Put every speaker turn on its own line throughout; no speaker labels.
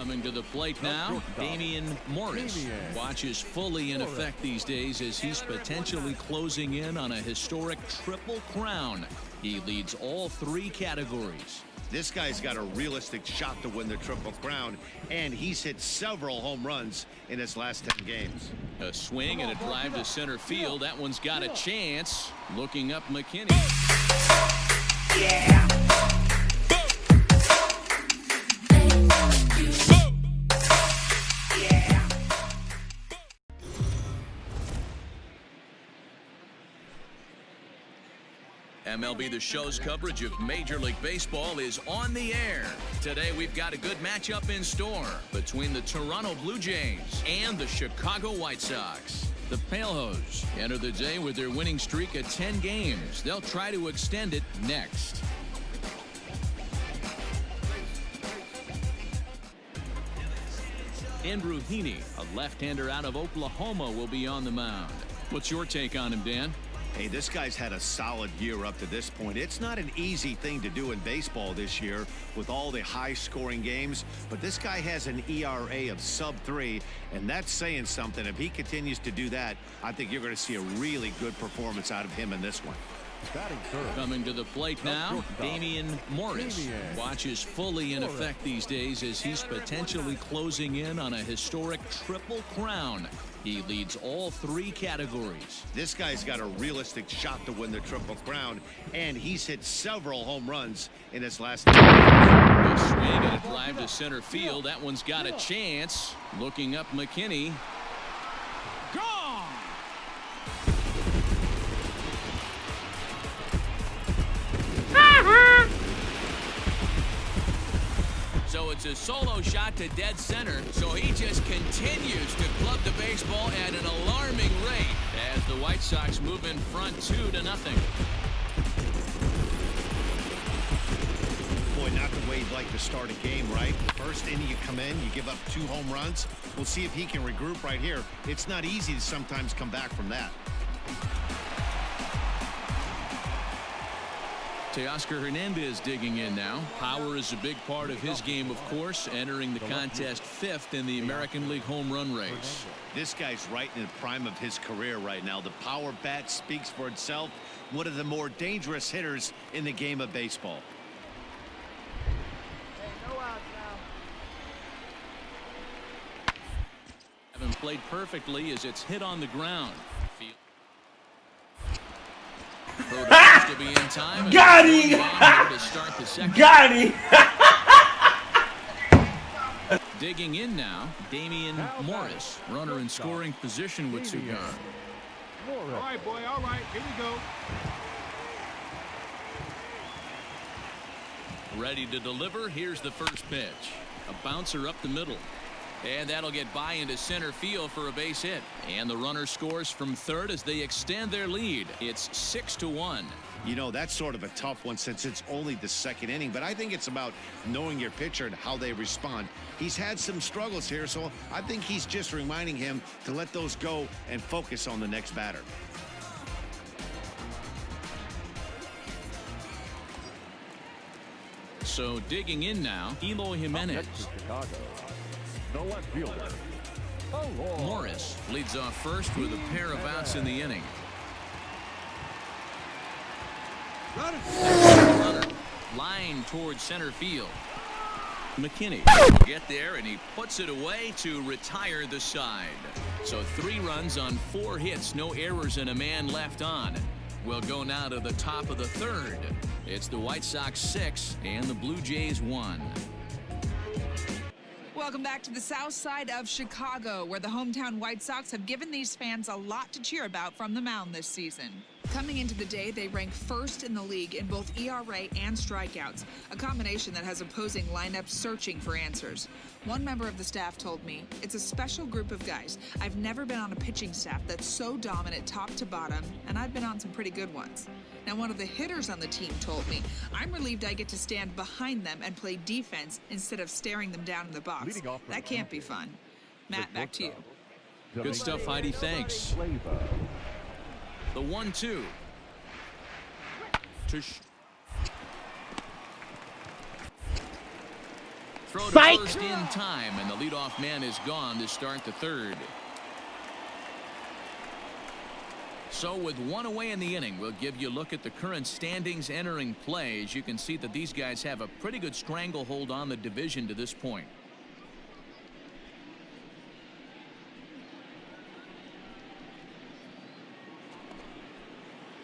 Coming to the plate now, Damian Morris. Watch is fully in effect these days as he's potentially closing in on a historic triple crown. He leads all three categories.
This guy's got a realistic shot to win the Triple Crown, and he's hit several home runs in his last 10 games.
A swing and a drive to center field. That one's got a chance. Looking up McKinney.
Yeah!
MLB The Show's coverage of Major League Baseball is on the air. Today we've got a good matchup in store between the Toronto Blue Jays and the Chicago White Sox. The Palehose enter the day with their winning streak at 10 games. They'll try to extend it next. Andrew Heaney, a left-hander out of Oklahoma, will be on the mound. What's your take on him, Dan?
Hey, this guy's had a solid year up to this point. It's not an easy thing to do in baseball this year with all the high-scoring games, but this guy has an ERA of sub-3, and that's saying something. If he continues to do that, I think you're going to see a really good performance out of him in this one.
Coming to the plate now, Damian Morris. Watch is fully in effect these days as he's potentially closing in on a historic triple crown. He leads all three categories.
This guy's got a realistic shot to win the Triple Crown, and he's hit several home runs in his last 10 games.
A swing and a drive to center field. That one's got a chance. Looking up McKinney. Gone! So it's a solo shot to dead center, so he just continues to club the baseball at an alarming rate as the White Sox move in front 2-0.
Boy, not the way you'd like to start a game, right? First inning, you come in, you give up 2 home runs. We'll see if he can regroup right here. It's not easy to sometimes come back from that.
Teoscar Hernandez digging in now. Power is a big part of his game, of course, entering the contest 5th in the American League home run race.
This guy's right in the prime of his career right now. The power bat speaks for itself. One of the more dangerous hitters in the game of baseball.
Haven't played perfectly as it's hit on the ground. To be in time.
Got him! Got him!
Digging in now, Damian Morris, runner in scoring position with 2 gone.
All right, boy. All right. Here we go.
Ready to deliver. Here's the first pitch. A bouncer up the middle. And that'll get by into center field for a base hit. And the runner scores from third as they extend their lead. It's 6-1.
You know, that's sort of a tough one since it's only the 2nd inning, but I think it's about knowing your pitcher and how they respond. He's had some struggles here, so I think he's just reminding him to let those go and focus on the next batter.
So digging in now, Eloy Jimenez.
No left fielder.
Morris leads off first with a pair of outs in the inning. Runner line towards center field. McKinney will get there, and he puts it away to retire the side. So 3 runs on 4 hits, no errors, and a man left on. We'll go now to the top of the 3rd. It's the White Sox 6 and the Blue Jays 1.
Welcome back to the south side of Chicago, where the hometown White Sox have given these fans a lot to cheer about from the mound this season. Coming into the day, they rank 1st in the league in both ERA and strikeouts, a combination that has opposing lineups searching for answers. One member of the staff told me, "It's a special group of guys. I've never been on a pitching staff that's so dominant top to bottom, and I've been on some pretty good ones." Now, one of the hitters on the team told me, "I'm relieved I get to stand behind them and play defense instead of staring them down in the box. That can't be fun." Matt, back to you.
Good stuff, Heidi. Thanks. The 1-2. Throw to first in time, and the leadoff man is gone to start the third. So with one away in the inning, we'll give you a look at the current standings entering play. As you can see that these guys have a pretty good stranglehold on the division to this point.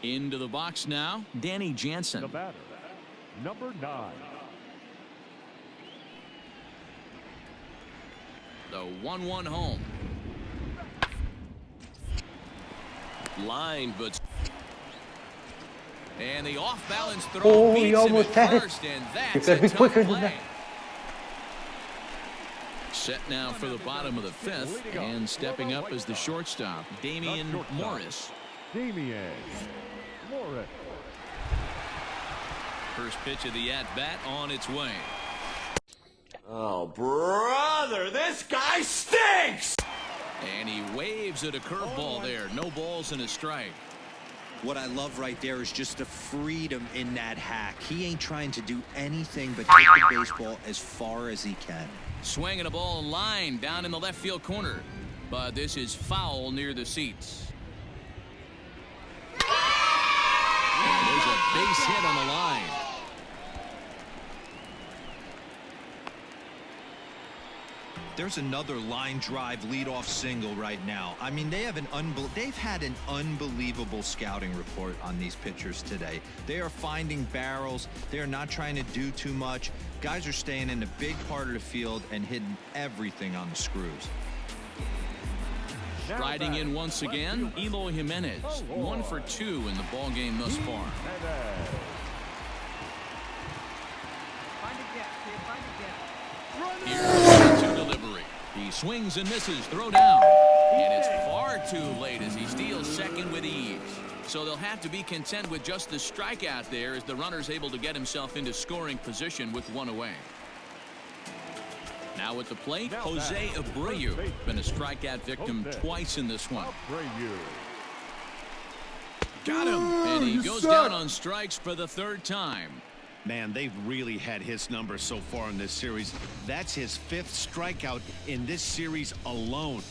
Into the box now, Danny Jansen.
The batter, number 9.
The 1-1 home. Line, but and the off-balance throw beats him
almost
at
had it.
first, and
You
that's
gotta
a
be
tough
quicker than
play.
that.
Set now for the bottom of the 5th, and stepping up as the shortstop, Damian Morris.
Damian Morris.
First pitch of the at-bat on its way.
Oh, brother, this guy stinks!
And he waves at a curveball there. No balls and a strike.
What I love right there is just the freedom in that hack. He ain't trying to do anything but hit the baseball as far as he can.
Swinging a ball line down in the left field corner. But this is foul near the seats. And there's a base hit on the line.
There's another line drive leadoff single right now. I mean, they've had an unbelievable scouting report on these pitchers today. They are finding barrels. They are not trying to do too much. Guys are staying in the big part of the field and hitting everything on the screws.
Riding in once again, Eloy Jimenez. 1 for 2 in the ball game thus far. Here's the 2 delivery. He swings and misses. Throw down. And it's far too late as he steals second with ease. So they'll have to be content with just the strikeout there as the runner's able to get himself into scoring position with 1 away. Now at the plate, Jose Abreu. Been a strikeout victim twice in this one. Got him. And he goes down on strikes for the 3rd time.
Man, they've really had his number so far in this series. That's his 5th strikeout in this series alone.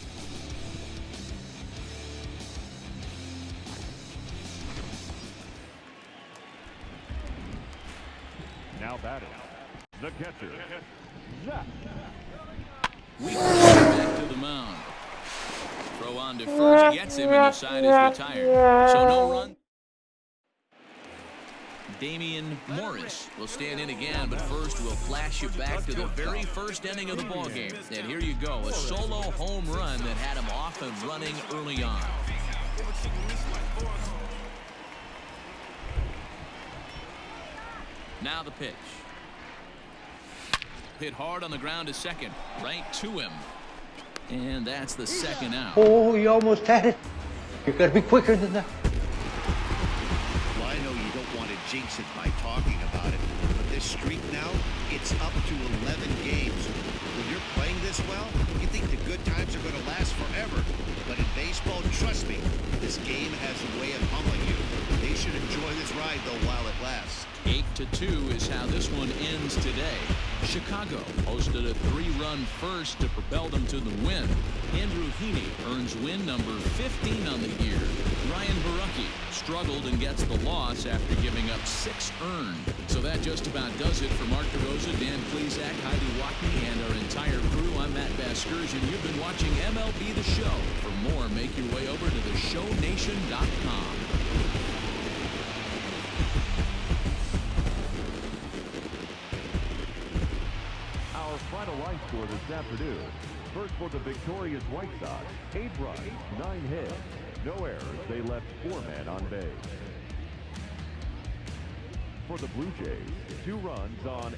Now batting, the catcher, Zach.
We back to the mound. Throw on to first, gets him, and the side is retired. So no run. Damian Morris will stand in again, but first we'll flash you back to the very first inning of the ballgame. And here you go, a solo home run that had him off and running early on. Now the pitch. Hit hard on the ground to second, right to him. And that's the 2nd out.
Oh, you almost had it. You gotta be quicker than that.
Well, I know you don't want to jinx it by talking about it, but this streak now, it's up to 11 games. When you're playing this well, you think the good times are going to last forever. But in baseball, trust me, this game has a way of humbling you. They should enjoy this ride, though, while it lasts.
8-2 is how this one ends today. Chicago posted a 3-run first to propel them to the win. Andrew Heaney earns win number 15 on the year. Ryan Barucki struggled and gets the loss after giving up 6 earned. So that just about does it for Mark DeRosa, Dan Plesac, Heidi Watkey, and our entire crew. I'm Matt Vasgersian. You've been watching MLB The Show. For more, make your way over to theshownation.com.
Our final line score this afternoon. First for the victorious White Sox, 8 runs, 9 hits, no errors. They left 4 men on base. For the Blue Jays, 2 runs on